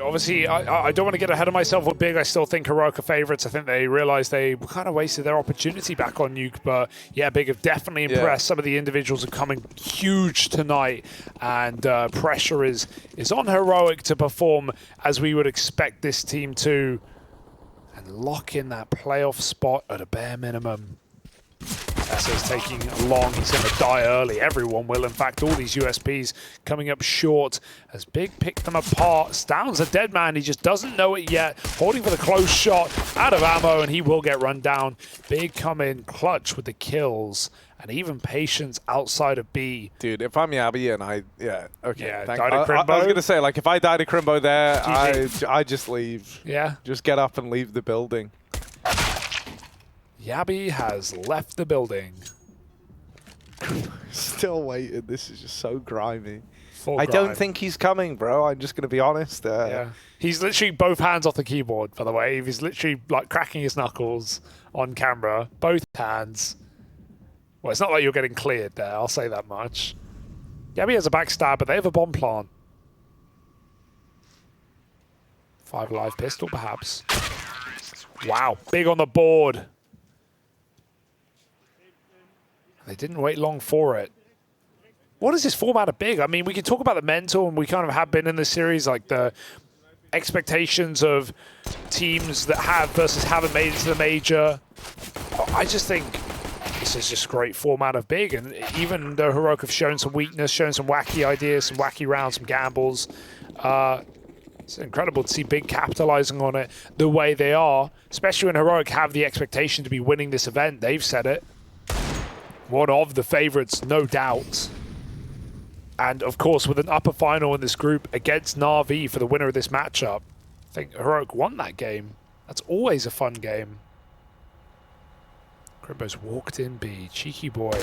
Obviously, I don't want to get ahead of myself with Big. I still think Heroic are favorites. I think they realized they kind of wasted their opportunity back on Nuke. But yeah, Big have definitely impressed. Some of the individuals are coming huge tonight. And pressure is on Heroic to perform as we would expect this team to. And lock in that playoff spot at a bare minimum. TeSeS taking long, he's going to die early. Everyone will. In fact, all these USPs coming up short as Big pick them apart. Stound's a dead man, he just doesn't know it yet. Holding for the close shot, out of ammo, and he will get run down. Big come in clutch with the kills, and even Patience outside of B. Dude, if I'm Yabby and I was going to say, like, if I died to Crimbo there, I just leave. Yeah. Just get up and leave the building. Yabby has left the building. Still waiting. This is just so grimy. I don't think he's coming, bro. I'm just going to be honest. Yeah. He's literally both hands off the keyboard, by the way. He's literally like cracking his knuckles on camera. Both hands. Well, it's not like you're getting cleared there. I'll say that much. Yabby has a backstab, but they have a bomb plant. 5 live pistol, perhaps. Wow. Big on the board. They didn't wait long for it. What is this format of Big? I mean, we can talk about the mental, and we kind of have been in this series, like the expectations of teams that have versus haven't made it to the major. I just think this is just a great format of Big, and even though Heroic have shown some weakness, shown some wacky ideas, some wacky rounds, some gambles, it's incredible to see Big capitalizing on it the way they are, especially when Heroic have the expectation to be winning this event. They've said it. One of the favorites, no doubt. And of course, with an upper final in this group against Na'Vi for the winner of this matchup, I think Heroic won that game. That's always a fun game. Crimbo's walked in B, cheeky boy.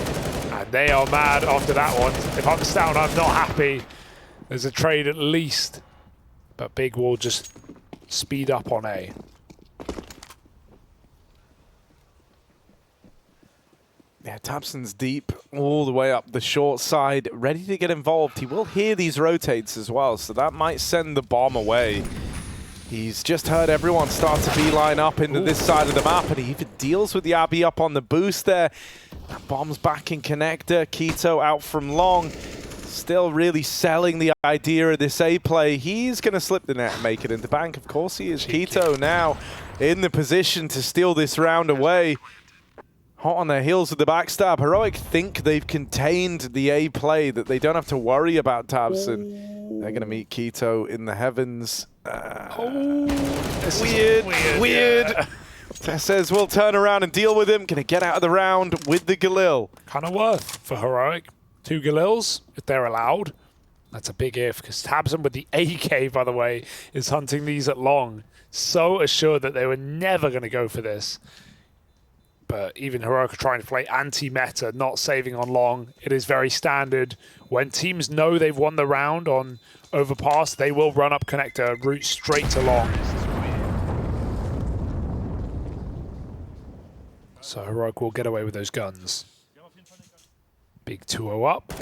And they are mad after that one. If I'm Stound, I'm not happy. There's a trade at least. But Big will just speed up on A. Yeah, TeSeS deep all the way up the short side, ready to get involved. He will hear these rotates as well, so that might send the bomb away. He's just heard everyone start to beeline up into this side of the map, and he even deals with the Abby up on the boost there. That bomb's back in connector. Keto out from long. Still really selling the idea of this A play. He's going to slip the net and make it into bank. Of course he is. Keto now in the position to steal this round away. Hot on their heels with the backstab. Heroic think they've contained the A play, that they don't have to worry about TeSeS. They're going to meet Keto in the heavens. Weird. Yeah. TeSeS will turn around and deal with him. Going to get out of the round with the Galil. Kind of worth for Heroic. 2 Galils, if they're allowed. That's a big if, because TeSeS with the AK, by the way, is hunting these at long. So assured that they were never going to go for this. But even Heroic are trying to play anti-meta, not saving on long. It is very standard. When teams know they've won the round on Overpass, they will run up connector, route straight to long. So Heroic will get away with those guns. Big 2-0 up.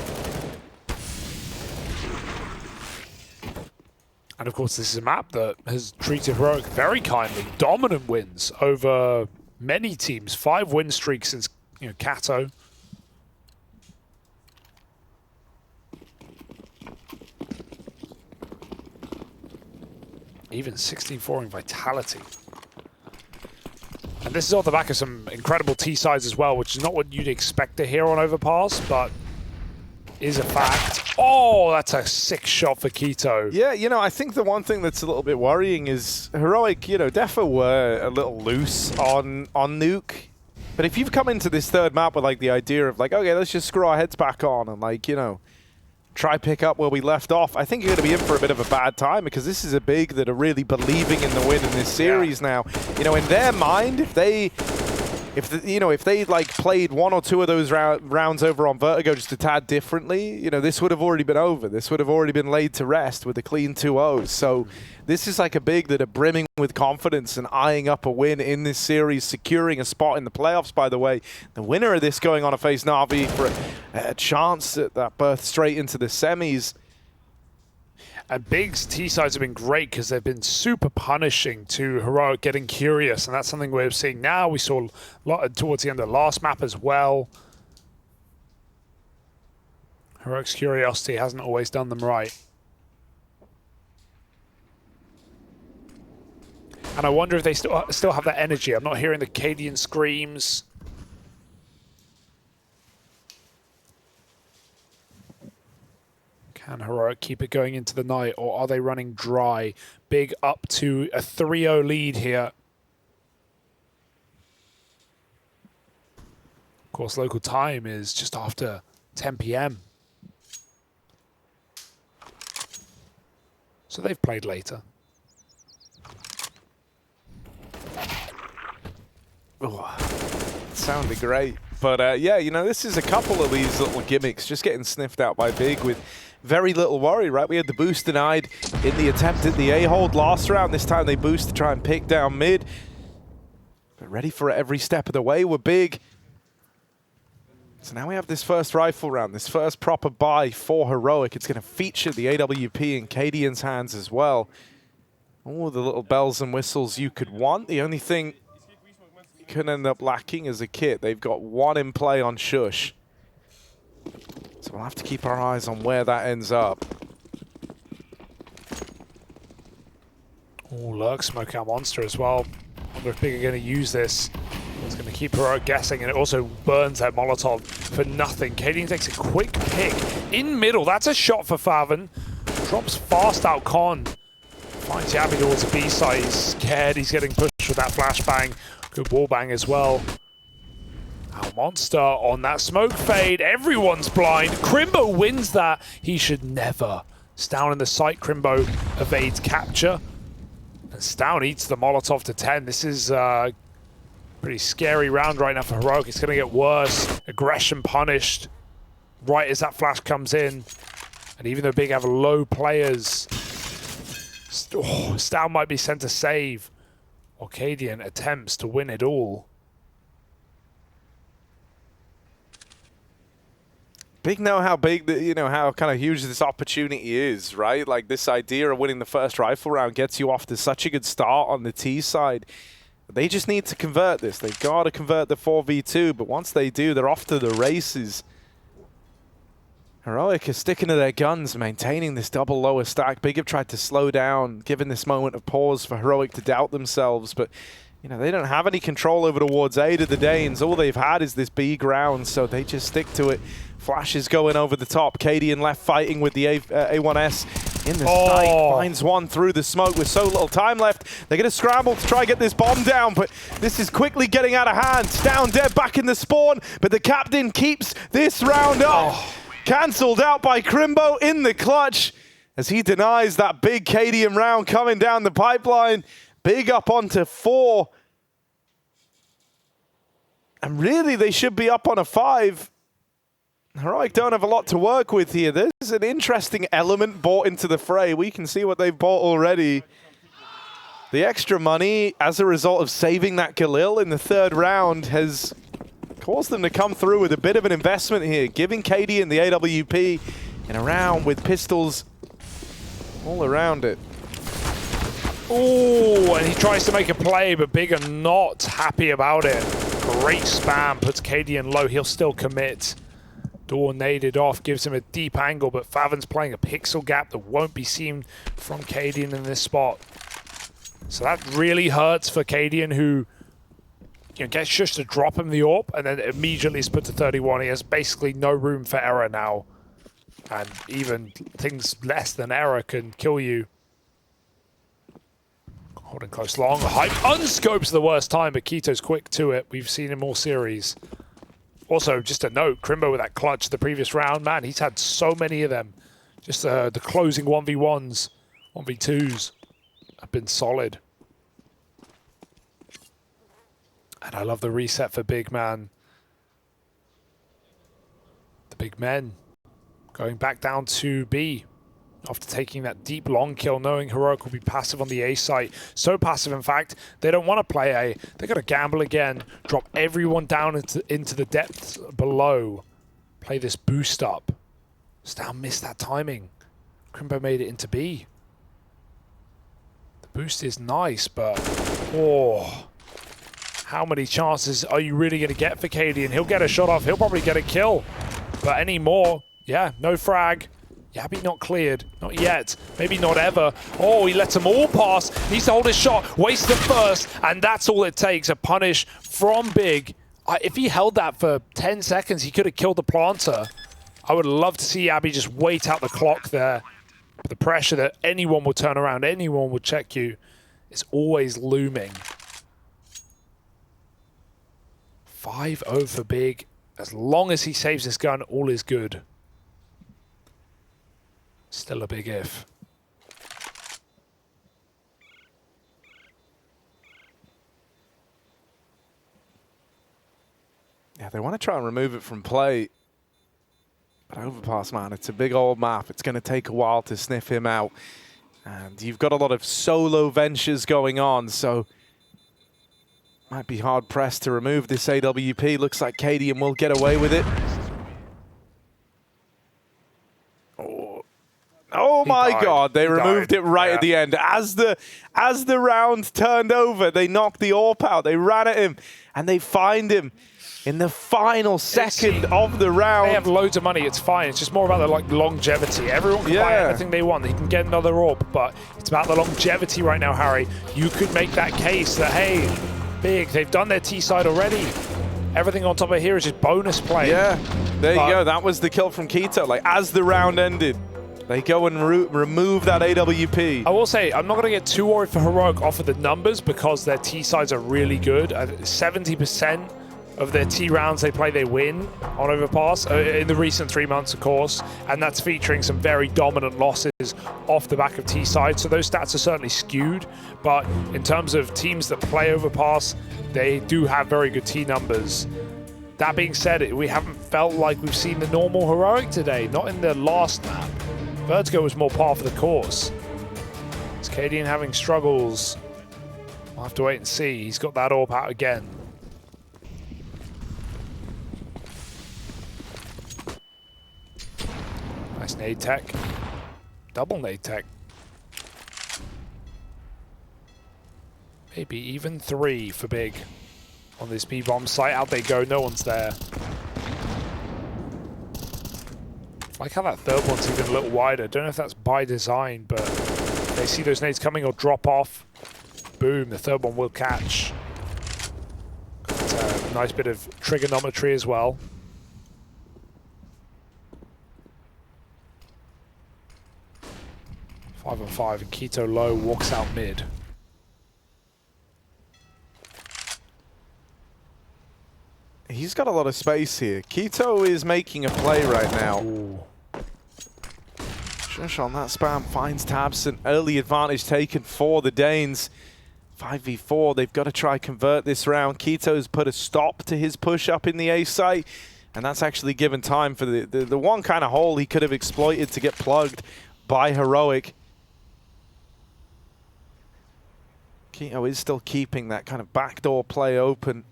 And of course, this is a map that has treated Heroic very kindly. Dominant wins over many teams. 5 win streaks since, Kato. Even 16-4 in Vitality. And this is off the back of some incredible T-sides as well, which is not what you'd expect to hear on Overpass, but is a fact. Oh, that's a sick shot for Keto. Yeah, I think the one thing that's a little bit worrying is Heroic, Defo were a little loose on Nuke. But if you've come into this third map with, like, the idea of, like, okay, let's just screw our heads back on and, like, try pick up where we left off, I think you're going to be in for a bit of a bad time, because this is a Big that are really believing in the win in this series now. In their mind, if they like played 1 or 2 of those rounds over on Vertigo just a tad differently, this would have already been over. This would have already been laid to rest with a clean 2-0. So this is like a Big that are brimming with confidence and eyeing up a win in this series, securing a spot in the playoffs, by the way. The winner of this going on to face Na'Vi for a chance at that berth straight into the semis. And Big's T-sides have been great because they've been super punishing to Heroic getting curious, and that's something we're seeing now. We saw a lot towards the end of the last map as well. Heroic's curiosity hasn't always done them right. And I wonder if they still have that energy. I'm not hearing the cadiaN screams. Can Heroic keep it going into the night, or are they running dry? Big up to a 3-0 lead here. Of course, local time is just after 10 p.m. So they've played later. Oh, sounded great. But yeah, you know, this is a couple of these little gimmicks just getting sniffed out by Big with very little worry, right? We had the boost denied in the attempt at the A-hold last round. This time they boost to try and pick down mid. But ready for it every step of the way. We're Big. So now we have this first rifle round, this first proper buy for Heroic. It's going to feature the AWP in cadiaN's hands as well. All the little bells and whistles you could want. The only thing you could end up lacking is a kit. They've got one in play on sjuush. So we'll have to keep our eyes on where that ends up. Oh, Lurk smoke out Monster as well. Wonder if Big are going to use this. It's going to keep Heroic guessing, and it also burns that Molotov for nothing. cadiaN takes a quick pick in middle. That's a shot for faveN. Drops fast out Con. Finds Yabby towards the B side. He's scared. He's getting pushed with that flashbang. Good wall bang as well. Our Monster on that smoke fade. Everyone's blind. Crimbo wins that. He should never. Stown in the sight. Crimbo evades capture. And Stown eats the Molotov to 10. This is a pretty scary round right now for Heroic. It's going to get worse. Aggression punished right as that flash comes in. And even though Big have low players, Stown might be sent to save. Or cadiaN attempts to win it all. Big know how big, you know, how kind of huge this opportunity is, right? Like this idea of winning the first rifle round gets you off to such a good start on the T side. They just need to convert this. They've got to convert the 4v2, but once they do, they're off to the races. Heroic is sticking to their guns, maintaining this double lower stack. Big have tried to slow down, given this moment of pause for Heroic to doubt themselves, but you know, they don't have any control over towards A to the Danes. All they've had is this B ground, so they just stick to it. Flash is going over the top. cadiaN left fighting with the A1S in the sight. Finds one through the smoke with so little time left. They're going to scramble to try and get this bomb down, but this is quickly getting out of hand. Down dead back in the spawn, but the captain keeps this round up. Cancelled out by Crimbo in the clutch as he denies that big cadiaN round coming down the pipeline. Big up onto 4. And really, they should be up on a 5. Heroic don't have a lot to work with here. There's an interesting element bought into the fray. We can see what they've bought already. The extra money, as a result of saving that Galil in the 3rd round, has caused them to come through with a bit of an investment here, giving cadiaN the AWP in a round with pistols all around it. Oh, and he tries to make a play, but Big are not happy about it. Great spam, puts cadiaN low. He'll still commit. Door naded off, gives him a deep angle, but faveN's playing a pixel gap that won't be seen from cadiaN in this spot. So that really hurts for cadiaN, who gets sjuush to drop him the AWP, and then immediately is put to 31. He has basically no room for error now. And even things less than error can kill you. Holding close long, hype unscopes the worst time, but Keto's quick to it. We've seen him all series. Also, just a note, Crimbo with that clutch the previous round, man, he's had so many of them. Just the closing 1v1s, 1v2s have been solid. And I love the reset for Big, man. The big men going back down to B after taking that deep long kill, knowing Heroic will be passive on the A site. So passive, in fact, they don't want to play A. They're going to gamble again, drop everyone down into the depths below, play this boost up. Stown missed that timing. Crimbo made it into B. The boost is nice, but oh, how many chances are you really going to get for cadiaN? He'll get a shot off. He'll probably get a kill. But any more, yeah, no frag. Yabby not cleared. Not yet. Maybe not ever. Oh, he lets them all pass. Needs to hold his shot. Waste the first. And that's all it takes. A punish from Big. If he held that for 10 seconds, he could have killed the planter. I would love to see Yabby just wait out the clock there. But the pressure that anyone will turn around, anyone will check you, is always looming. 5-0 for Big. As long as he saves this gun, all is good. Still a big if. Yeah, they want to try and remove it from play. But Overpass, man, it's a big old map. It's going to take a while to sniff him out. And you've got a lot of solo ventures going on, so might be hard-pressed to remove this AWP. Looks like cadiaN will get away with it. Oh my God, they removed it right at the end. As the round turned over, they knocked the AWP out. They ran at him, and they find him in the final second of the round. They have loads of money, it's fine. It's just more about the longevity. Everyone can buy anything they want. They can get another AWP, but it's about the longevity right now, Harry. You could make that case that, hey, Big, they've done their T side already. Everything on top of here is just bonus play. Yeah, there you go. That was the kill from Keto. Like, as the round ended, they go and remove that AWP. I will say, I'm not going to get too worried for Heroic off of the numbers because their T sides are really good. 70% of their T rounds they play, they win on Overpass in the recent 3 months, of course. And that's featuring some very dominant losses off the back of T side. So those stats are certainly skewed. But in terms of teams that play Overpass, they do have very good T numbers. That being said, we haven't felt like we've seen the normal Heroic today, not in the last map. Vertigo was more par for the course. Is cadiaN having struggles? We'll have to wait and see. He's got that AWP out again. Nice nade tech. Double nade tech. Maybe even 3 for Big. On this B-bomb site, out they go, no one's there. I like how that third one's even a little wider. Don't know if that's by design, but they see those nades coming or drop off. Boom, the third one will catch. Got a nice bit of trigonometry as well. Five on 5, and Keto low walks out mid. He's got a lot of space here. Keto is making a play right now. Ooh. sjuush on that spam finds tabseN. Early advantage taken for the Danes. 5v4, they've got to try convert this round. Keto's put a stop to his push up in the A site, and that's actually given time for the one kind of hole he could have exploited to get plugged by Heroic. Keto is still keeping that kind of backdoor play open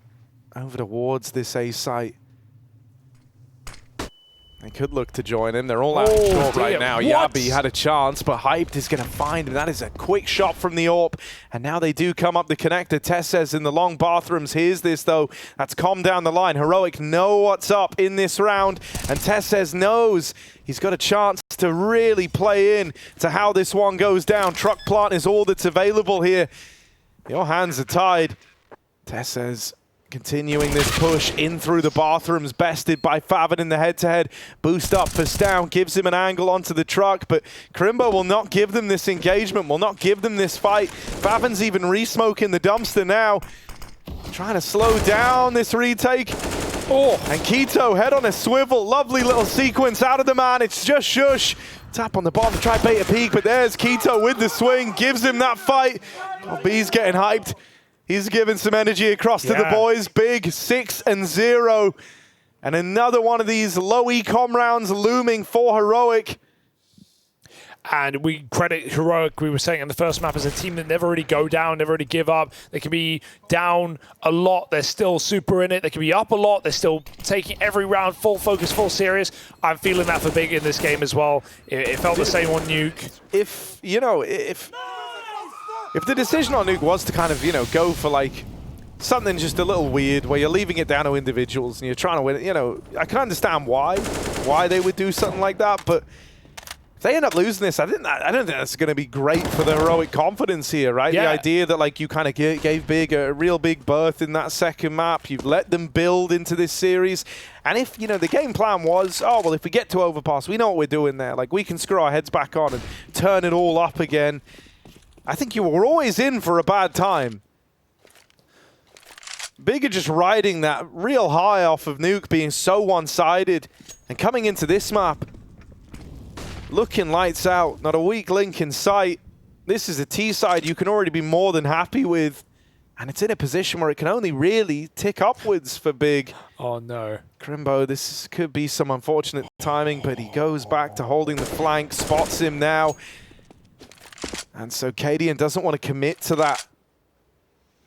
over towards this A site. They could look to join him. They're all out of short right now. What? Yabby had a chance, but Hyped is going to find him. That is a quick shot from the AWP. And now they do come up the connector. TeSeS in the long bathrooms. Here's this, though. That's calmed down the line. Heroic know what's up in this round. And TeSeS knows he's got a chance to really play in to how this one goes down. Truck plant is all that's available here. Your hands are tied. TeSeS continuing this push in through the bathrooms, bested by faveN in the head-to-head. Boost up for Stown, gives him an angle onto the truck, but Crimbo will not give them this engagement, will not give them this fight. faveN's even re-smoking the dumpster now. Trying to slow down this retake. Oh, and Keto, head on a swivel. Lovely little sequence out of the man. It's just sjuush. Tap on the bottom, try bait a peek, but there's Keto with the swing, gives him that fight. Oh, B's getting hyped. He's giving some energy across to the boys. Big 6-0. And another one of these low ecom rounds looming for Heroic. And we credit Heroic, we were saying in the first map, as a team that never really go down, never really give up. They can be down a lot, they're still super in it. They can be up a lot, they're still taking every round full focus, full serious. I'm feeling that for Big in this game as well. It felt the same on Nuke. If, you know, if the decision on Nuke was to kind of, you know, go for like something just a little weird where you're leaving it down to individuals and you're trying to win it, you know, I can understand why they would do something like that, but if they end up losing this, I don't think that's going to be great for the Heroic confidence here, right? Yeah. The idea that like you kind of gave Big a real big berth in that second map, you've let them build into this series, and if, you know, the game plan was, oh, well, if we get to Overpass, we know what we're doing there. Like, we can screw our heads back on and turn it all up again. I think you were always in for a bad time. Big are just riding that real high off of Nuke being so one-sided, and coming into this map, looking lights out, not a weak link in sight. This is a T side you can already be more than happy with, and it's in a position where it can only really tick upwards for Big. Oh no. Crimbo, this could be some unfortunate timing, but he goes back to holding the flank, spots him now. And so cadiaN doesn't want to commit to that.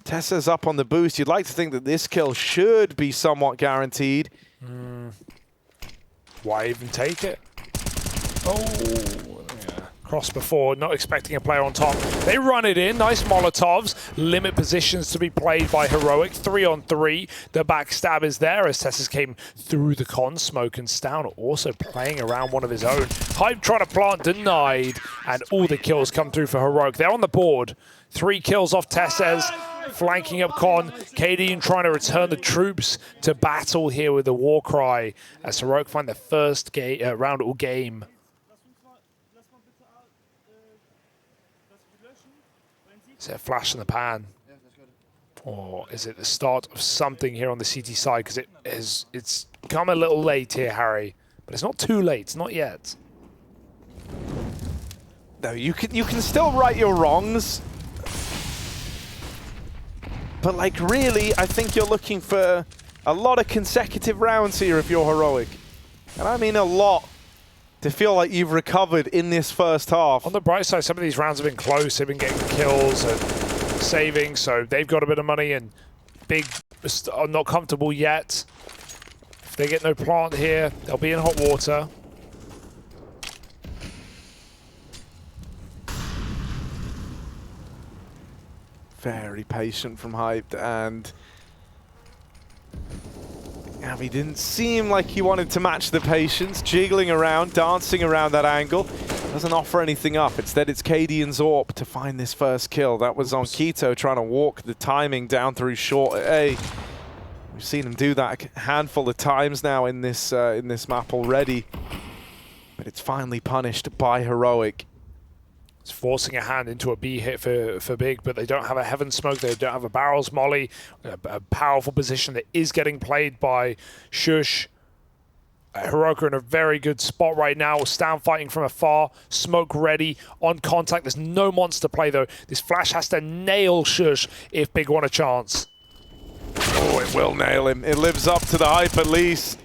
TeSeS up on the boost. You'd like to think that this kill should be somewhat guaranteed. Why even take it? Oh, yeah. Cross before, not expecting a player on top. They run it in, nice Molotovs. Limit positions to be played by Heroic. 3-on-3. The backstab is there as TeSeS came through the con. Smoke and Stown also playing around one of his own. Hype trying to plant, denied. And all the kills come through for Heroic. They're on the board. 3 kills off TeSeS. Flanking up Con, cadiaN trying to return the troops to battle here with the war cry as Heroic find the first round all game. Is it a flash in the pan? Or is it the start of something here on the CT side? Because it's come a little late here, Harry. But it's not too late, it's not yet. No, you can still right your wrongs. But, like, really, I think you're looking for a lot of consecutive rounds here if you're Heroic. And I mean a lot to feel like you've recovered in this first half. On the bright side, some of these rounds have been close. They've been getting kills and saving, so they've got a bit of money, and Big are not comfortable yet. If they get no plant here, they'll be in hot water. Very patient from Hyped, and he didn't seem like he wanted to match the patience, jiggling around, dancing around that angle. Doesn't offer anything up. Instead, it's cadiaN's AWP to find this first kill. That was on Keto trying to walk the timing down through short A. We've seen him do that a handful of times now in this map already, but it's finally punished by Heroic. It's forcing a hand into a B hit for Big, but they don't have a heaven smoke, they don't have a barrels molly, a powerful position that is getting played by sjuush. Heroic are in a very good spot right now. Stan fighting from afar, smoke ready, on contact. There's no monster play though. This flash has to nail sjuush if Big want a chance. Oh, it will nail him. It lives up to the hype at least.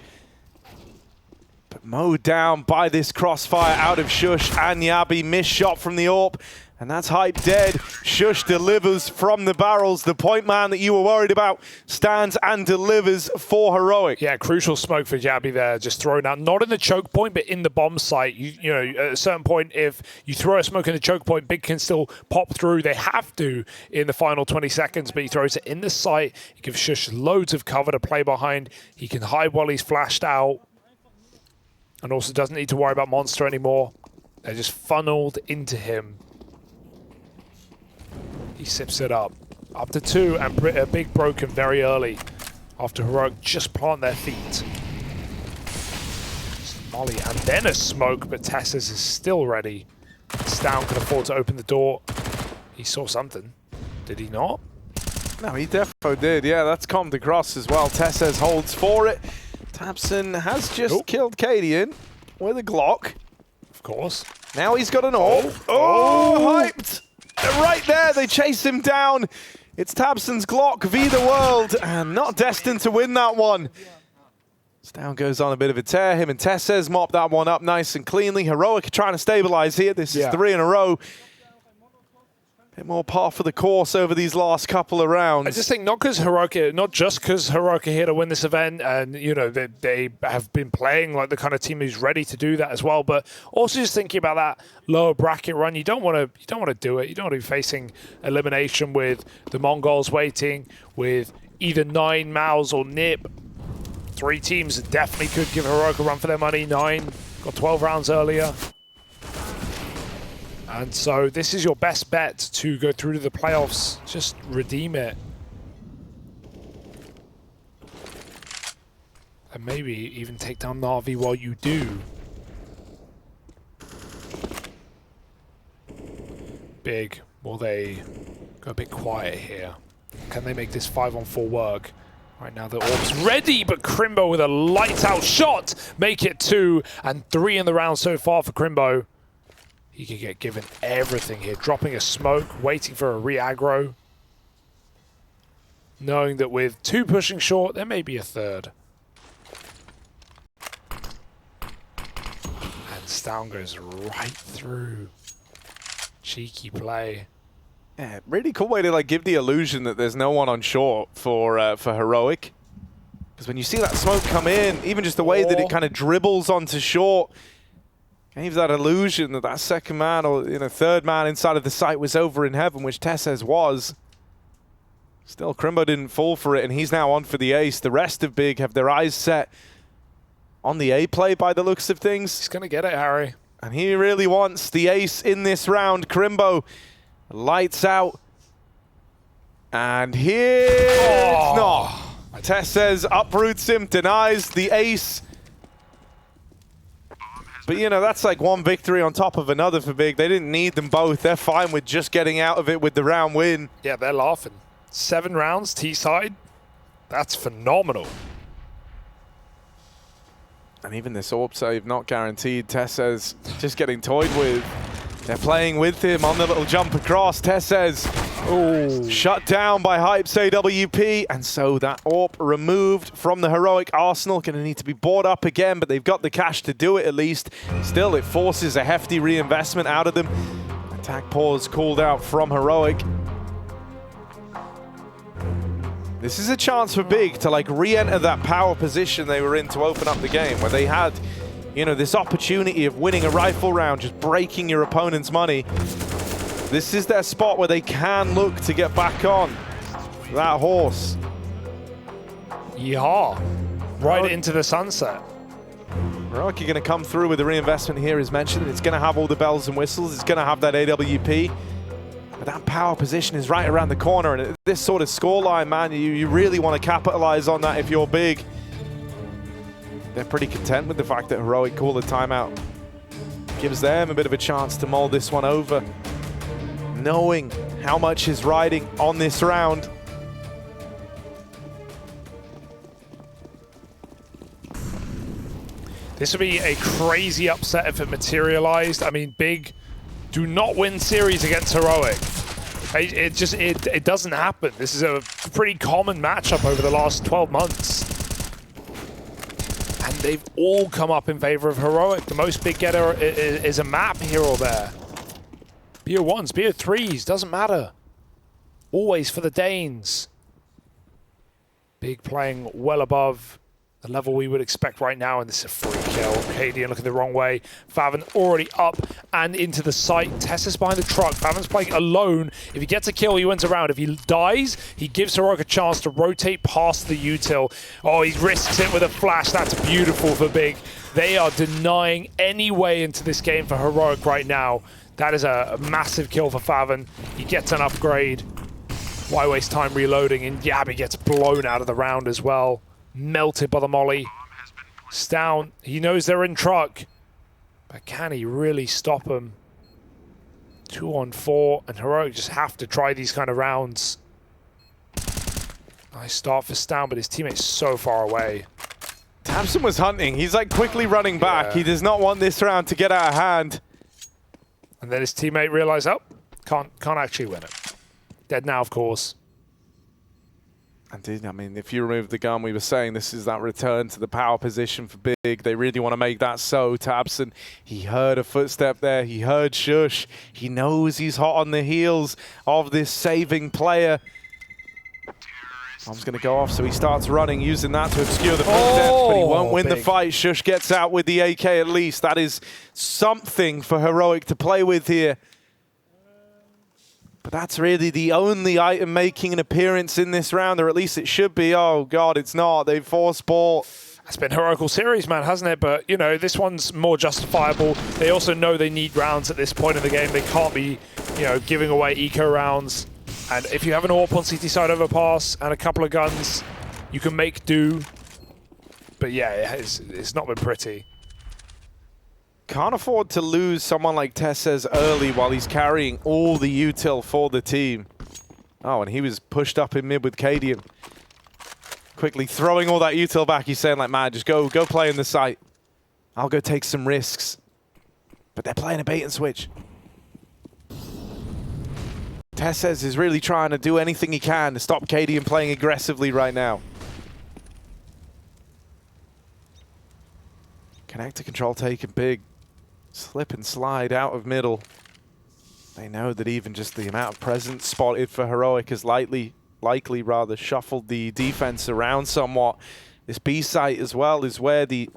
But mowed down by this crossfire out of sjuush and Yabi. Missed shot from the AWP. And that's Hype dead. sjuush delivers from the barrels. The point man that you were worried about stands and delivers for Heroic. Yeah, crucial smoke for Yabi there, just thrown out. Not in the choke point, but in the bomb site. You know, at a certain point, if you throw a smoke in the choke point, Big can still pop through. They have to in the final 20 seconds, but he throws it in the site. He gives sjuush loads of cover to play behind. He can hide while he's flashed out. And also doesn't need to worry about monster anymore. They're just funneled into him. He sips it up. Up to 2, and a Big broken very early after Heroic just plant their feet. Molly and then a smoke, but TeSeS is still ready. Stown can afford to open the door. He saw something. Did he not? No, he defo did. Yeah, that's calmed across as well. TeSeS holds for it. TeSeS has just killed cadiaN with a Glock. Of course. Now he's got an AWP. Oh, Hyped! Right there, they chase him down. It's TeSeS's Glock v the world, and not destined to win that one. Down goes on a bit of a tear. Him and TeSeS mop that one up nice and cleanly. Heroic are trying to stabilize here. This is 3 in a row. Bit more par for the course over these last couple of rounds. I just think not just because Heroic are here to win this event, and you know they have been playing like the kind of team who's ready to do that as well. But also just thinking about that lower bracket run, you don't want to do it. You don't want to be facing elimination with the Mongols waiting, with either 9 Maus or Nip. 3 teams that definitely could give Heroic a run for their money. 9 got 12 rounds earlier. And so this is your best bet to go through to the playoffs. Just redeem it. And maybe even take down Na'Vi while you do. Big. Will they go a bit quiet here? Can they make this 5-on-4 work? Right now the Orb's ready, but Crimbo with a lights-out shot make it 2 and 3 in the round so far for Crimbo. He could get given everything here, dropping a smoke, waiting for a re-aggro. Knowing that with 2 pushing short, there may be a 3rd. And Stown goes right through. Cheeky play. Yeah, really cool way to like give the illusion that there's no one on short for Heroic. Because when you see that smoke come in, even just the way that it kind of dribbles onto short, gives that illusion that that second man or 3rd man inside of the site was over in heaven, which TeSeS was. Still, Crimbo didn't fall for it, and he's now on for the ace. The rest of Big have their eyes set on the A play by the looks of things. He's going to get it, Harry. And he really wants the ace in this round. Crimbo lights out. And here it's not. TeSeS uproots him, denies the ace. But, that's like one victory on top of another for Big. They didn't need them both. They're fine with just getting out of it with the round win. Yeah, they're laughing. 7 rounds, T-side. That's phenomenal. And even this orb save not guaranteed. TeSeS just getting toyed with. They're playing with him on the little jump across. TeSeS shut down by Hype's AWP. And so that orb removed from the Heroic arsenal. Going to need to be bought up again, but they've got the cash to do it at least. Still, it forces a hefty reinvestment out of them. Attack pause called out from Heroic. This is a chance for Big to like re-enter that power position they were in to open up the game, where they had this opportunity of winning a rifle round, just breaking your opponent's money. This is their spot where they can look to get back on that horse. Yeehaw. Right into the sunset. Heroic are going to come through with the reinvestment here, as mentioned. It's going to have all the bells and whistles. It's going to have that AWP. But that power position is right around the corner. And at this sort of scoreline, man, you really want to capitalize on that if you're Big. They're pretty content with the fact that Heroic called a timeout. Gives them a bit of a chance to mull this one over, knowing how much is riding on this round. This would be a crazy upset if it materialized. I mean, Big do not win series against Heroic. It doesn't happen. This is a pretty common matchup over the last 12 months. And they've all come up in favor of Heroic. The most Big getter is a map here or there. BO1s, BO3s, doesn't matter. Always for the Danes. Big playing well above the level we would expect right now, and this is a free kill. cadiaN looking the wrong way. faveN already up and into the site. TeSeS behind the truck. faveN's playing alone. If he gets a kill, he wins a round. If he dies, he gives Heroic a chance to rotate past the util. Oh, he risks it with a flash. That's beautiful for Big. They are denying any way into this game for Heroic right now. That is a massive kill for faveN. He gets an upgrade. Why waste time reloading? And Yabby gets blown out of the round as well. Melted by the molly. Stown, he knows they're in truck, but can he really stop them? 2-on-4, and Heroic just have to try these kind of rounds. Nice start for Stown, but his teammate's so far away. Tamsin was hunting. He's like quickly running back. He does not want this round to get out of hand. And then his teammate realized, oh, can't actually win it. Dead now, of course. Indeed, I mean, if you remove the gun, we were saying this is that return to the power position for Big. They really want to make that so. TeSeS, he heard a footstep there. He heard sjuush. He knows he's hot on the heels of this saving player. Bomb's going to go off, so he starts running, using that to obscure the footsteps, but he won't win the fight. sjuush gets out with the AK at least. That is something for Heroic to play with here. But that's really the only item making an appearance in this round, or at least it should be. Oh, God, it's not. They've forced ball. It's been heroical series, man, hasn't it? But, you know, this one's more justifiable. They also know they need rounds at this point in the game. They can't be, you know, giving away eco rounds. And if you have an AWP on CT side overpass and a couple of guns, you can make do. But, yeah, it's not been pretty. Can't afford to lose someone like TeSeS early while he's carrying all the util for the team. Oh, and he was pushed up in mid with cadiaN. Quickly throwing all that util back. He's saying, like, man, just go play in the site. I'll go take some risks. But they're playing a bait and switch. TeSeS is really trying to do anything he can to stop cadiaN playing aggressively right now. Connector control taken big. Slip and slide out of middle. They know that even just the amount of presence spotted for Heroic has likely shuffled the defense around somewhat. This B site as well is where the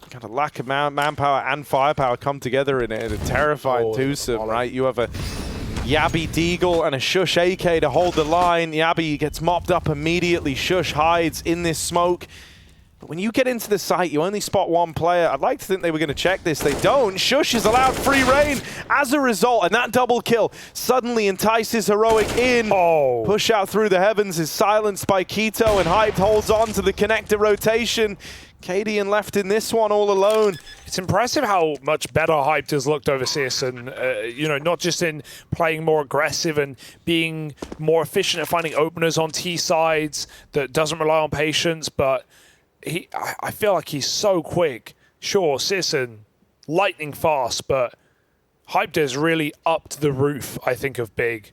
kind of lack of manpower and firepower come together in a terrifying twosome, right? You have a Yabby Deagle and a sjuush AK to hold the line. Yabby gets mopped up immediately. sjuush hides in this smoke. But when you get into the site, you only spot one player. I'd like to think they were going to check this. They don't. sjuush is allowed free reign as a result, and that double kill suddenly entices Heroic in. Push out through the heavens is silenced by Keto, and Hyped holds on to the connector rotation. cadiaN left in this one all alone. It's impressive how much better Hyped has looked over CSGO, and you know, not just in playing more aggressive and being more efficient at finding openers on T sides that doesn't rely on patience, but I feel like he's so quick. Sure, CSGO, lightning fast, but Hyped has really upped the roof, I think, of Big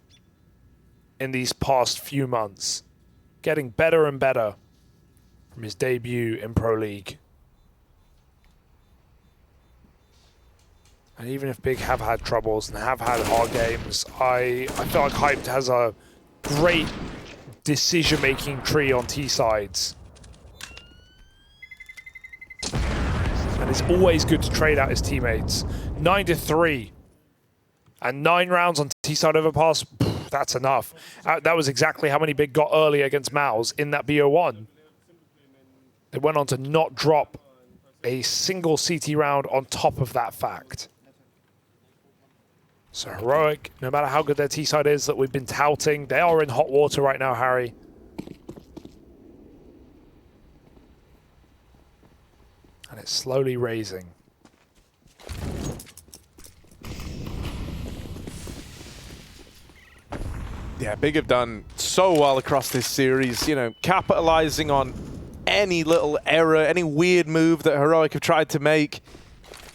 in these past few months. Getting better and better from his debut in Pro League. And even if Big have had troubles and have had hard games, I feel like Hyped has a great decision-making tree on T sides. And it's always good to trade out his teammates. 9-3. And 9 rounds on T-side overpass, that's enough. That was exactly how many Big got early against Mouse in that BO1. They went on to not drop a single CT round on top of that fact. So Heroic, no matter how good their T-side is that we've been touting, they are in hot water right now, Harry. And it's slowly raising. Yeah, Big have done so well across this series, you know, capitalizing on any little error, any weird move that Heroic have tried to make.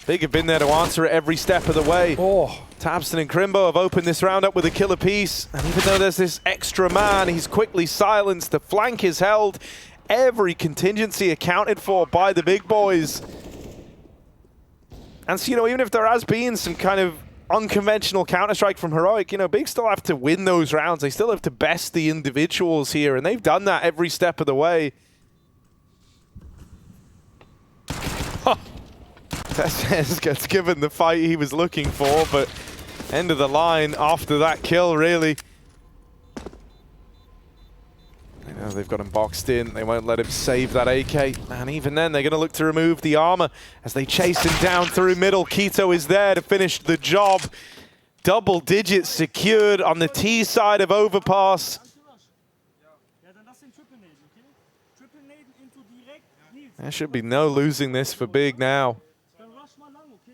Big have been there to answer it every step of the way. TeSeS and Crimbo have opened this round up with a kill apiece, and even though there's this extra man, he's quickly silenced. The flank is held. Every contingency accounted for by the big boys. And so, you know, even if there has been some kind of unconventional counter-strike from Heroic, you know, Big still have to win those rounds. They still have to best the individuals here, and they've done that every step of the way. TeSeS gets given the fight he was looking for, but end of the line after that kill, really. They know they've got him boxed in. They won't let him save that AK. And even then, they're going to look to remove the armor as they chase him down through middle. Keto is there to finish the job. Double digits secured on the T side of Overpass. There should be no losing this for Big now.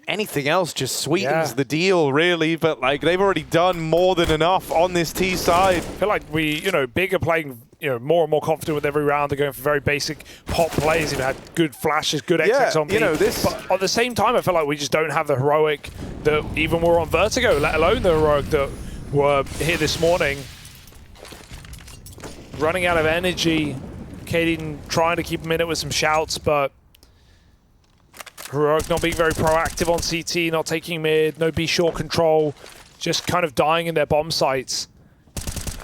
Anything else just sweetens the deal, really, but like they've already done more than enough on this T side. I feel like we, you know, Big are playing, you know, more and more confident with every round. They're going for very basic pop plays. They've had good flashes, good exits on B. You know, this. But at the same time, I feel like we just don't have the Heroic that even were on Vertigo, let alone the Heroic that were here this morning. running out of energy. cadiaN trying to keep him in it with some shouts, but Heroic not being very proactive on CT, not taking mid, no B short control, just kind of dying in their bomb sites.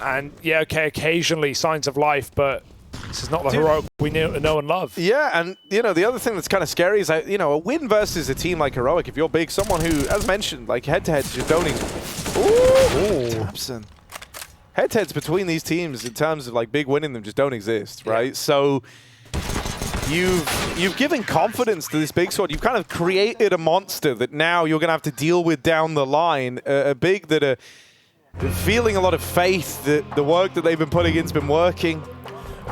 And yeah, okay, occasionally signs of life, but this is not the Heroic we know and love. Yeah, and you know, the other thing that's kind of scary is that, you know, a win versus a team like Heroic, if you're big, someone who, as mentioned, like head-to-head, just don't TeSeS. Head-to-heads between these teams in terms of like big winning them just don't exist, right? Yeah. So you've given confidence to this big squad. You've kind of created a monster that now you're going to have to deal with down the line. A big that are feeling a lot of faith that the work that they've been putting in's been working.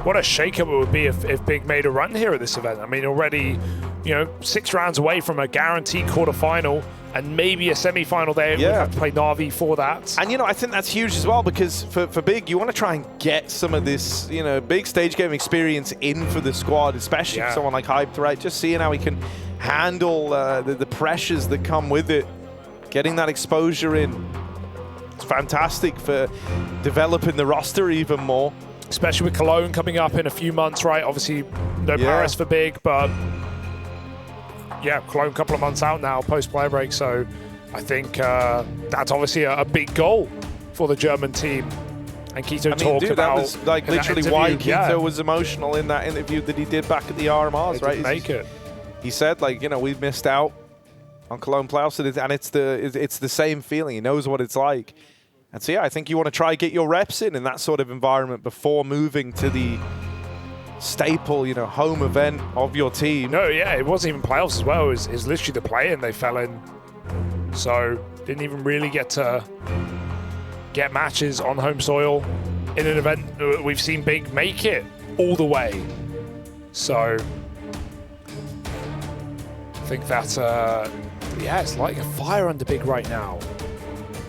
What a shakeup it would be if Big made a run here at this event. I mean, already, you know, 6 rounds away from a guaranteed quarterfinal and maybe a semi-final there. Yeah. We'd have to play Na'Vi for that. And, you know, I think that's huge as well because for Big, you want to try and get some of this, you know, big stage game experience in for the squad, especially for someone like Hyped, right? Just seeing how he can handle the pressures that come with it, getting that exposure in. It's fantastic for developing the roster even more. Especially with Cologne coming up in a few months, right? Obviously, no Paris for Big, but yeah, Cologne a couple of months out now, post-player break, so I think that's obviously a big goal for the German team. And Keto talked about that was like literally why Keto was emotional in that interview that he did back at the RMRs, right? Make it. He said, like, you know, we've missed out on Cologne playoffs, and it's the same feeling. He knows what it's like. And so, yeah, I think you want to try get your reps in that sort of environment before moving to the staple, you know, home event of your team. No, yeah, it wasn't even playoffs as well. It was literally the play-in they fell in. So, didn't even really get to get matches on home soil in an event we've seen Big make it all the way. So, I think that's, yeah, it's like a fire under Big right now.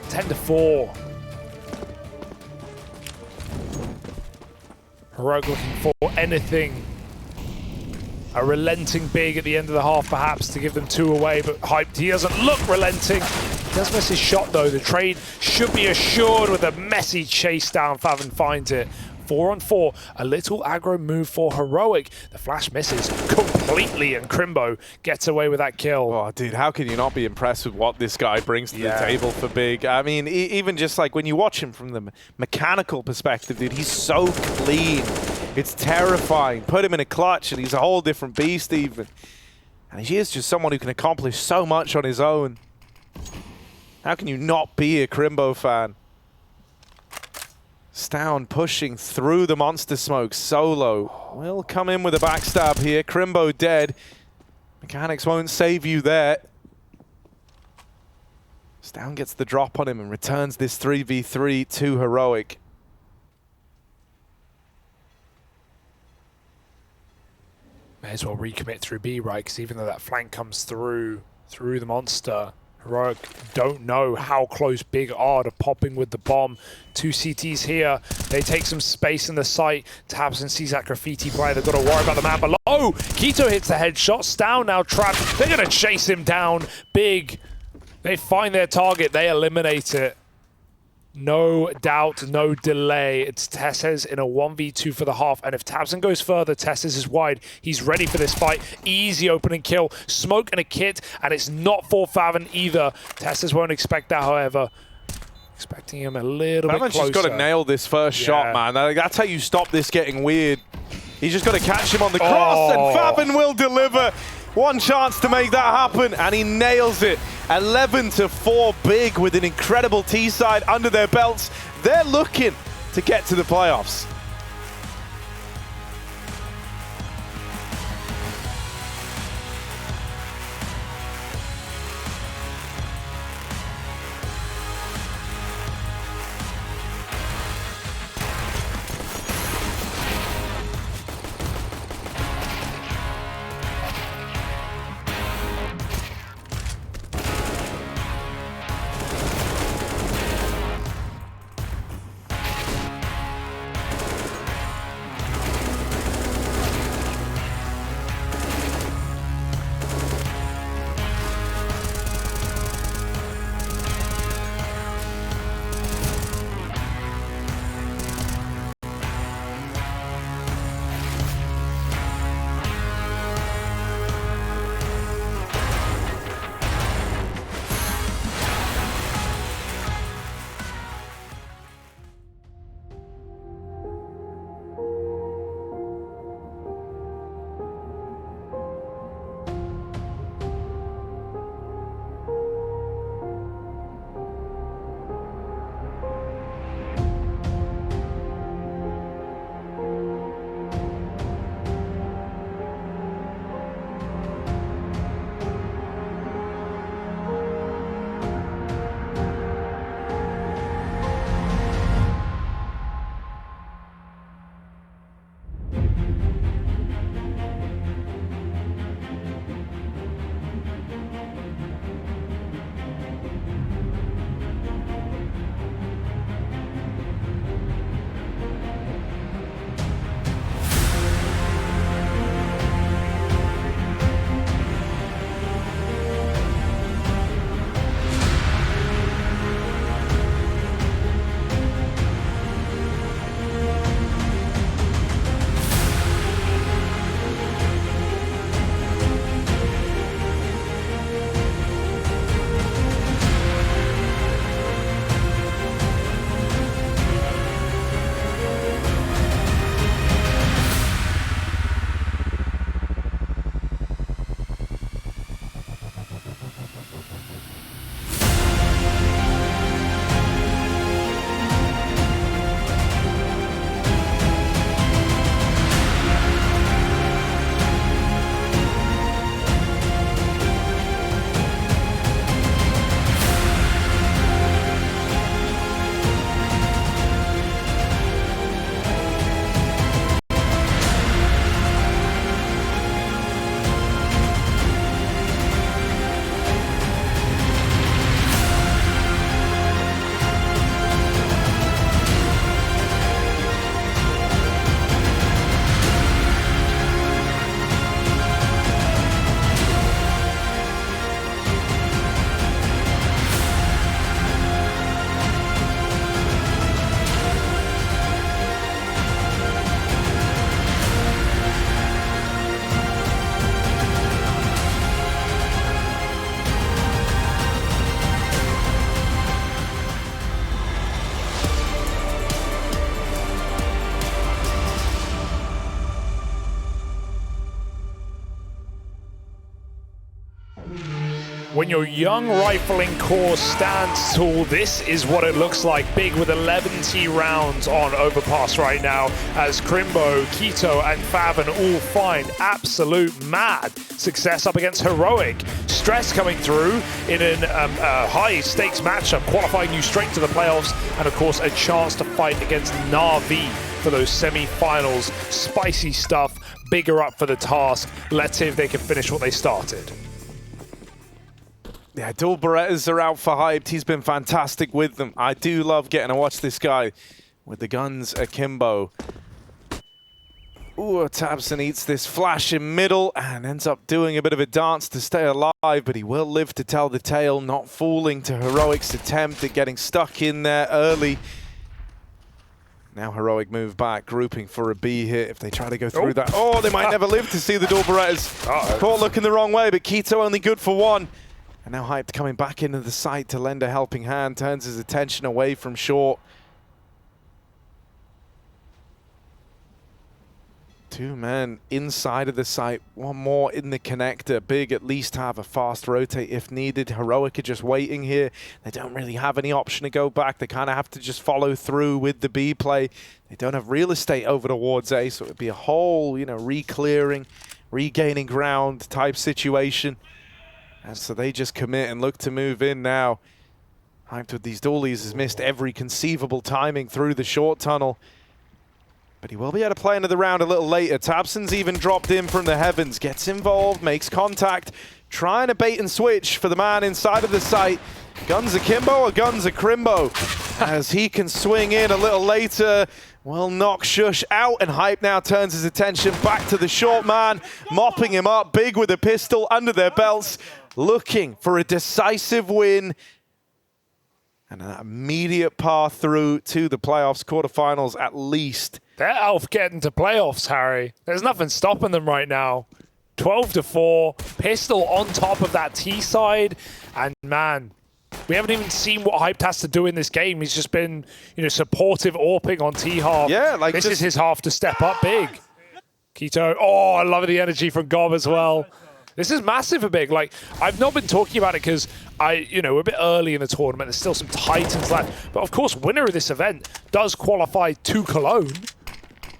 10-4. Heroic looking for anything. A relenting Big at the end of the half, perhaps, to give them 2 away, but Hyped, he doesn't look relenting. He does miss his shot, though. The trade should be assured with a messy chase down. faveN finds it. 4-on-4, a little aggro move for Heroic. The flash misses completely, and Crimbo gets away with that kill. Oh, dude, how can you not be impressed with what this guy brings to the table for Big? I mean, even just like when you watch him from the mechanical perspective, dude, he's so clean. It's terrifying. Put him in a clutch, and he's a whole different beast even. And he is just someone who can accomplish so much on his own. How can you not be a Crimbo fan? stan pushing through the monster smoke solo. Will come in with a backstab here. Crimbo dead. Mechanics won't save you there. stan gets the drop on him and returns this 3v3 to Heroic. May as well recommit through B, right? Because even though that flank comes through the monster, Heroic don't know how close Big are to popping with the bomb. 2 CTs here. They take some space in the site. TeSeS sees that graffiti player. They've got to worry about the man below. Keto hits the headshot. stan now trapped. They're going to chase him down. Big. They find their target. They eliminate it. No doubt, no delay. It's TeSeS in a 1v2 for the half. And if tabbz goes further, TeSeS is wide. He's ready for this fight. Easy opening kill. Smoke and a kit. And it's not for faveN either. TeSeS won't expect that, however. Expecting him a little bit closer. faveN's just got to nail this first shot, man. That's how you stop this getting weird. He's just got to catch him on the cross, and faveN will deliver. One chance to make that happen, and he nails it. 11-4 Big with an incredible T-side under their belts. They're looking to get to the playoffs. When your young rifling core stands tall, this is what it looks like. Big with 11 T rounds on Overpass right now as Crimbo, Keto, and faveN all find absolute mad success up against Heroic. Stress coming through in a high-stakes matchup, qualifying you straight to the playoffs, and of course a chance to fight against Na'Vi for those semi-finals. Spicy stuff, bigger up for the task. Let's see if they can finish what they started. Yeah, dual Berettas are out for Hyped. He's been fantastic with them. I do love getting to watch this guy with the guns akimbo. Ooh, TeSeS eats this flash in middle and ends up doing a bit of a dance to stay alive, but he will live to tell the tale, not falling to Heroic's attempt at getting stuck in there early. Now Heroic move back, grouping for a B hit if they try to go through that. Oh, they might never live to see the dual Berettas. Caught looking the wrong way, but Keto only good for one. And now Hyped coming back into the site to lend a helping hand, turns his attention away from short. Two men inside of the site, one more in the connector. Big at least have a fast rotate if needed. Heroic are just waiting here. They don't really have any option to go back. They kind of have to just follow through with the B play. They don't have real estate over towards A, so it would be a whole, re-clearing, regaining ground type situation. And so they just commit and look to move in now. Hyped with these dualies has missed every conceivable timing through the short tunnel. But he will be able to play into the round a little later. TeSeS even dropped in from the heavens, gets involved, makes contact, trying to bait and switch for the man inside of the site. Guns akimbo or guns akrimbo? As he can swing in a little later, will knock sjuush out, and Hype now turns his attention back to the short man, mopping him up, Big with a pistol under their belts, looking for a decisive win and an immediate path through to the playoffs, quarterfinals at least. They're Elf getting to playoffs, Harry. There's nothing stopping them right now. 12-4, pistol on top of that T side, and man, we haven't even seen what Hyped has to do in this game. He's just been, supportive AWPing on T half. Yeah, like this is his half to step up big. Keto, oh, I love the energy from Gob as well. This is massive for Big. Like, I've not been talking about it because we're a bit early in the tournament. There's still some Titans left. But of course, winner of this event does qualify to Cologne.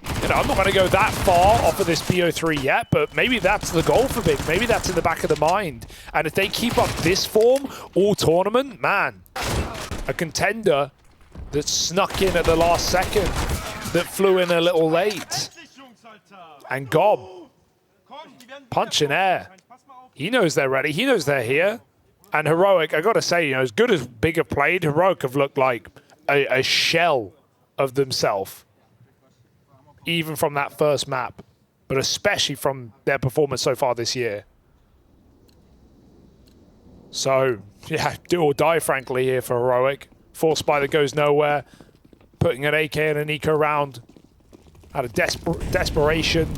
I'm not going to go that far off of this BO3 yet, but maybe that's the goal for Big. Maybe that's in the back of the mind. And if they keep up this form all tournament, man, a contender that snuck in at the last second, that flew in a little late. And Gob, punch in air. He knows they're ready. He knows they're here. And Heroic, I got to say, as good as Big have played, Heroic have looked like a shell of themselves. Even from that first map, but especially from their performance so far this year. So, yeah, do or die, frankly, here for Heroic. Force spy that goes nowhere. Putting an AK and an eco round out of desperation.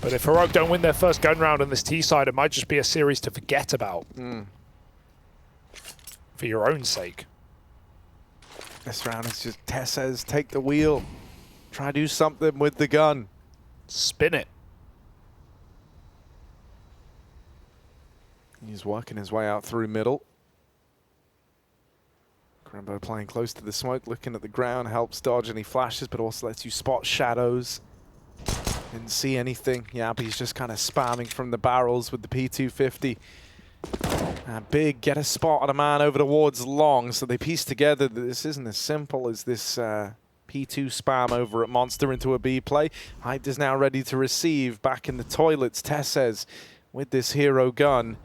But if Heroic don't win their first gun round on this T side, it might just be a series to forget about. For your own sake. This round is just TeSeS, take the wheel. Try to do something with the gun. Spin it. He's working his way out through middle. Crimbo playing close to the smoke, looking at the ground, helps dodge any flashes, but also lets you spot shadows. Didn't see anything. Yeah, but he's just kind of spamming from the barrels with the P250. Big get a spot on a man over towards long, so they piece together that this isn't as simple as this P2 spam over at Monster into a B play. Hyped is now ready to receive back in the toilets. TeSeS with this hero gun.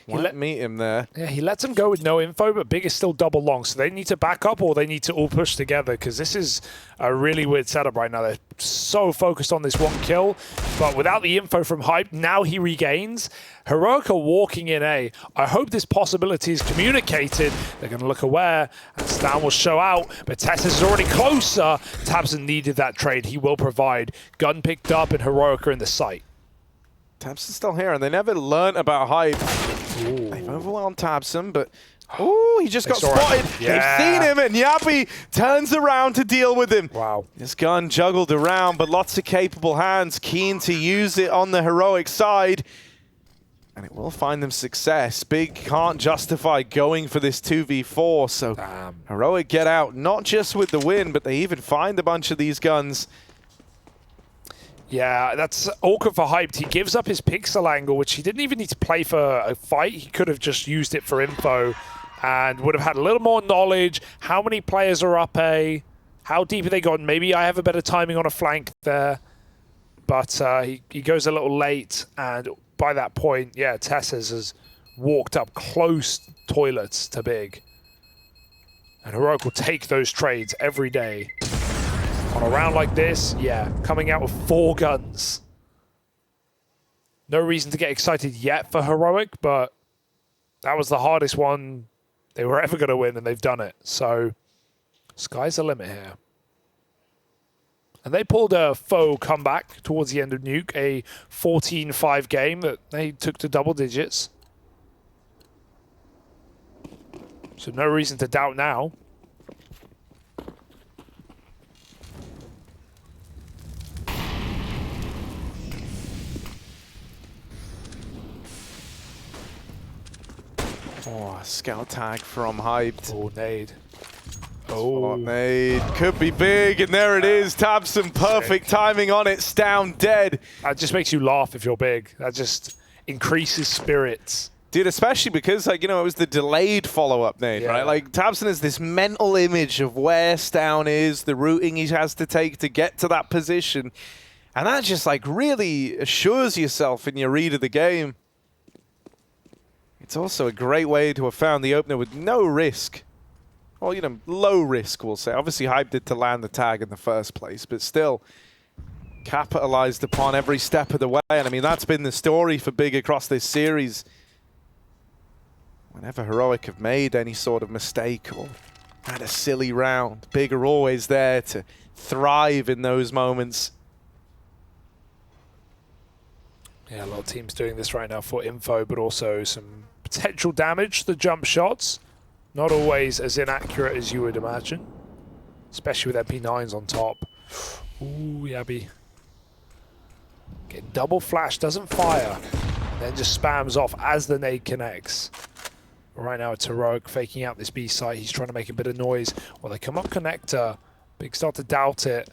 Won't meet him there. Yeah, he lets him go with no info, but Big is still double long, so they need to back up or they need to all push together because this is a really weird setup right now. They're so focused on this one kill, but without the info from Hype, now he regains. Heroic are walking in A. I hope this possibility is communicated. They're going to look aware, and Stan will show out, but TeSeS is already closer. TeSeS needed that trade. He will provide. Gun picked up, and Heroic are in the site. TeSeS is still here, and they never learned about Hype. Ooh. They've overwhelmed TeSeS, but ooh, he just got spotted. Yeah. They've seen him, and Yappy turns around to deal with him. Wow. This gun juggled around, but lots of capable hands keen to use it on the Heroic side. And it will find them success. Big can't justify going for this 2v4, so Heroic get out, not just with the win, but they even find a bunch of these guns. Yeah, that's awkward for Hyped. He gives up his pixel angle, which he didn't even need to play for a fight. He could have just used it for info and would have had a little more knowledge. How many players are up A? How deep have they gone? Maybe I have a better timing on a flank there. But he goes a little late, and by that point, yeah, TeSeS has walked up close toilets to Big. And Heroic will take those trades every day. On a round like this, yeah, coming out with 4 guns. No reason to get excited yet for Heroic, but that was the hardest one they were ever going to win, and they've done it. So, sky's the limit here. And they pulled a faux comeback towards the end of Nuke, a 14-5 game that they took to double digits. So no reason to doubt now. Oh, scout tag from Hyped. Oh, nade. Oh, nade. Could be big, and there it is. TeSeS, perfect timing on it. Down dead. That just makes you laugh if you're Big. That just increases spirits. Dude, especially because, like, you know, it was the delayed follow-up nade, right? Like, TeSeS has this mental image of where Stown is, the routing he has to take to get to that position. And that just, like, really assures yourself in your read of the game. It's also a great way to have found the opener with no risk. Well, you know, low risk, we'll say. Obviously, Hype did to land the tag in the first place, but still capitalized upon every step of the way. And I mean, that's been the story for Big across this series. Whenever Heroic have made any sort of mistake or had a silly round, Big are always there to thrive in those moments. Yeah, a lot of teams doing this right now for info, but also some potential damage to the jump shots. Not always as inaccurate as you would imagine, especially with MP9s on top. Ooh, Yabby. Getting double flash, doesn't fire, then just spams off as the nade connects. Right now it's Heroic faking out this B site. He's trying to make a bit of noise. Well, they come up connector. Big start to doubt it.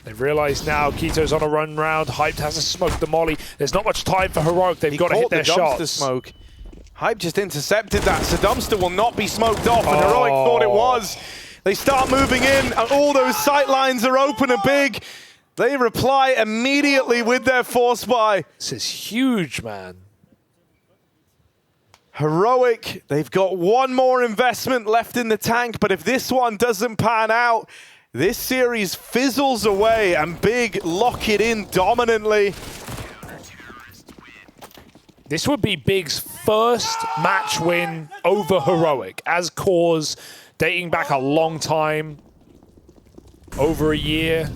They've realized now Keto's on a run round. Hyped hasn't smoked the molly. There's not much time for Heroic. They've got to hit their shots. Smoke. Hype just intercepted that, so Dumpster will not be smoked off, and Heroic thought it was. They start moving in, and all those sight lines are open and Big. They reply immediately with their force buy. This is huge, man. Heroic, they've got one more investment left in the tank, but if this one doesn't pan out, this series fizzles away, and Big lock it in dominantly. This would be Big's first match win over Heroic as cause, dating back a long time, over a year.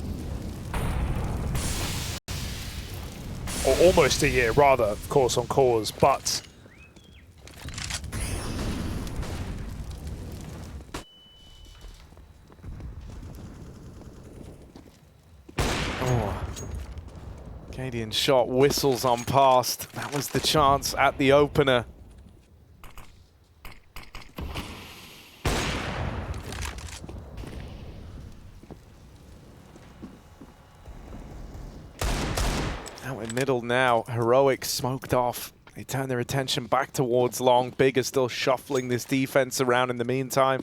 Or almost a year, rather, of course, on cause, but... cadiaN shot whistles on past. That was the chance at the opener. Out in middle now, Heroic smoked off. They turn their attention back towards long. Big is still shuffling this defense around in the meantime.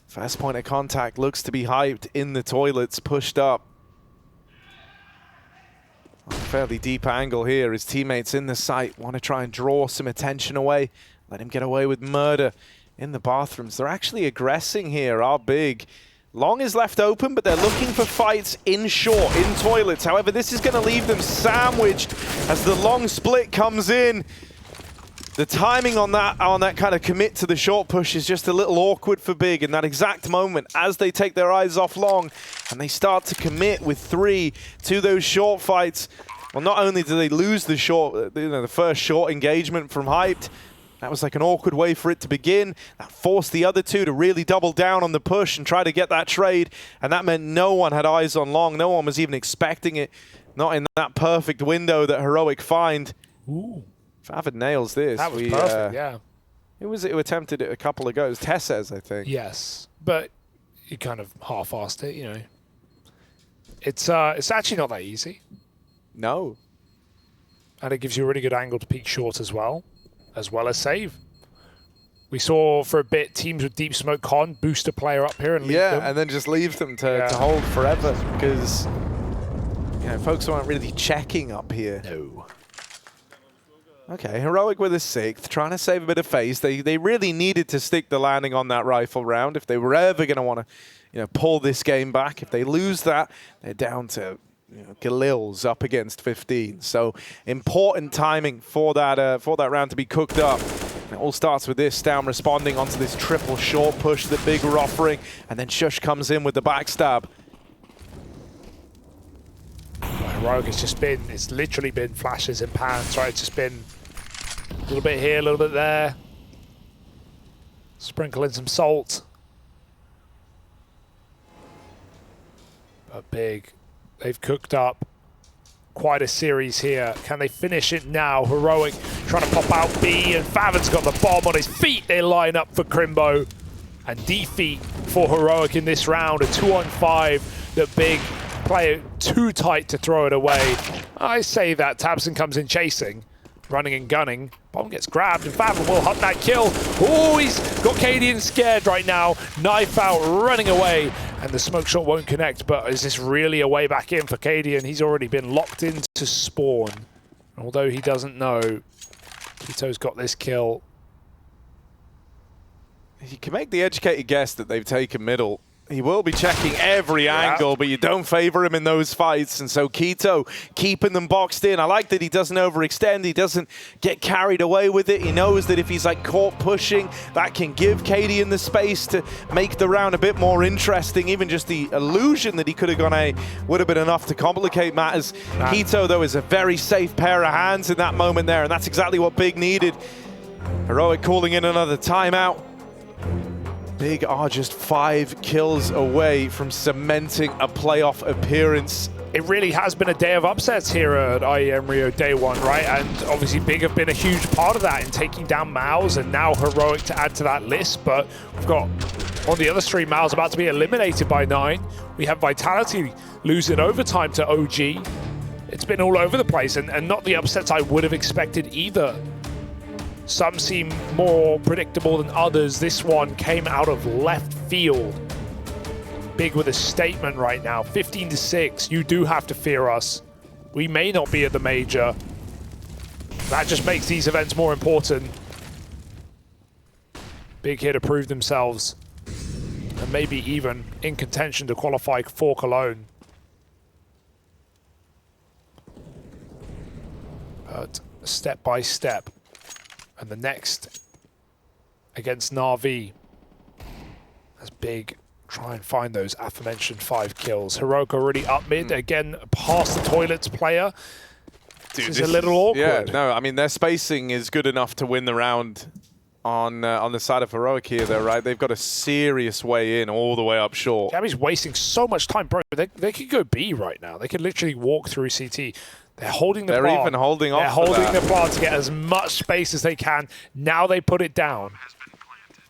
First point of contact looks to be Hyped in the toilets, pushed up. A fairly deep angle here. His teammates in the site want to try and draw some attention away. Let him get away with murder in the bathrooms. They're actually aggressing here, are Big. Long is left open, but they're looking for fights in short, in toilets. However, this is going to leave them sandwiched as the long split comes in. The timing on that kind of commit to the short push is just a little awkward for Big in that exact moment as they take their eyes off long and they start to commit with 3 to those short fights. Well, not only do they lose the the first short engagement from Hyped, that was like an awkward way for it to begin. That forced the other two to really double down on the push and try to get that trade, and that meant no one had eyes on long. No one was even expecting it. Not in that perfect window that Heroic find. Ooh. faveN nails this. That was perfect, yeah. Who was it who attempted it a couple of goes? TeSeS, I think. Yes, but he kind of half-assed it, you know. It's actually not that easy. No. And it gives you a really good angle to peek short as well as save. We saw for a bit teams with deep smoke boost a player up here and leave them. And then just leave them to hold forever because folks aren't really checking up here. No. Okay, Heroic with a 6th, trying to save a bit of face. They really needed to stick the landing on that rifle round if they were ever going to want to pull this game back. If they lose that, they're down to Galil's up against 15. So important timing for that round to be cooked up. It all starts with this, sjuush responding onto this triple short push that Big were offering, and then sjuush comes in with the backstab. Heroic has just been, it's literally been flashes and pans, right? It's just been a little bit here, a little bit there. Sprinkle in some salt. But Big, they've cooked up quite a series here. Can they finish it now? Heroic trying to pop out B, and faveN's got the bomb on his feet. They line up for Crimbo. And defeat for Heroic in this round. A 2-on-5 that Big play it too tight to throw it away. I say that. TeSeS comes in chasing, running and gunning. Bomb gets grabbed, and faveN will hunt that kill. Oh, he's got cadiaN scared right now. Knife out, running away, and the smoke shot won't connect. But is this really a way back in for cadiaN? He's already been locked into spawn. Although he doesn't know, Kito's got this kill. You can make the educated guess that they've taken middle. He will be checking every angle, but you don't favor him in those fights. And so Kito keeping them boxed in. I like that he doesn't overextend. He doesn't get carried away with it. He knows that if he's caught pushing, that can give cadiaN the space to make the round a bit more interesting. Even just the illusion that he could have gone A would have been enough to complicate matters. Kito, though, is a very safe pair of hands in that moment there, and that's exactly what Big needed. Heroic calling in another timeout. Big are just 5 kills away from cementing a playoff appearance. It really has been a day of upsets here at IEM Rio day 1, right? And obviously Big have been a huge part of that in taking down Maus, and now Heroic to add to that list. But we've got on the other stream, Maus about to be eliminated by 9. We have Vitality losing overtime to OG. It's been all over the place, and not the upsets I would have expected either. Some seem more predictable than others. This one came out of left field. Big with a statement right now. 15-6. You do have to fear us. We may not be at the major. That just makes these events more important. Big here to prove themselves. And maybe even in contention to qualify for Cologne. But step by step. And the next against Na'Vi, as Big try and find those aforementioned 5 kills. Heroic already up mid, again past the toilets player. Dude, this is a little awkward. Yeah, no, I mean their spacing is good enough to win the round on the side of Heroic here, though, right? They've got a serious way in all the way up short. Gabby's wasting so much time, bro. They could go B right now. They could literally walk through CT. They're holding the plant. They're even holding off. They're holding the plant to get as much space as they can. Now they put it down.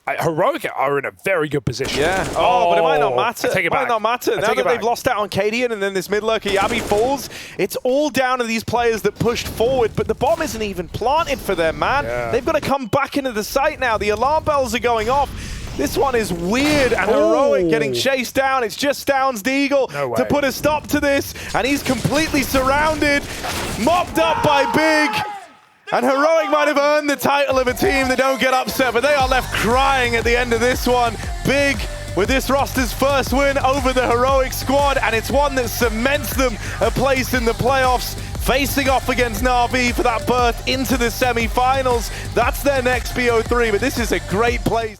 Heroic are in a very good position. Yeah. Oh, but it might not matter. It might not matter. Now that they've lost out on cadiaN and then this mid lurker Yabi falls, it's all down to these players that pushed forward, but the bomb isn't even planted for them, man. Yeah. They've got to come back into the site now. The alarm bells are going off. This one is weird, and Heroic getting chased down. It's just Downs Deagle to put a stop to this, and he's completely surrounded, mopped up by Big. And Heroic might have earned the title of a team that don't get upset, but they are left crying at the end of this one. Big with this roster's first win over the Heroic squad, and it's one that cements them a place in the playoffs, facing off against Na'Vi for that berth into the semi-finals. That's their next BO3, but this is a great place.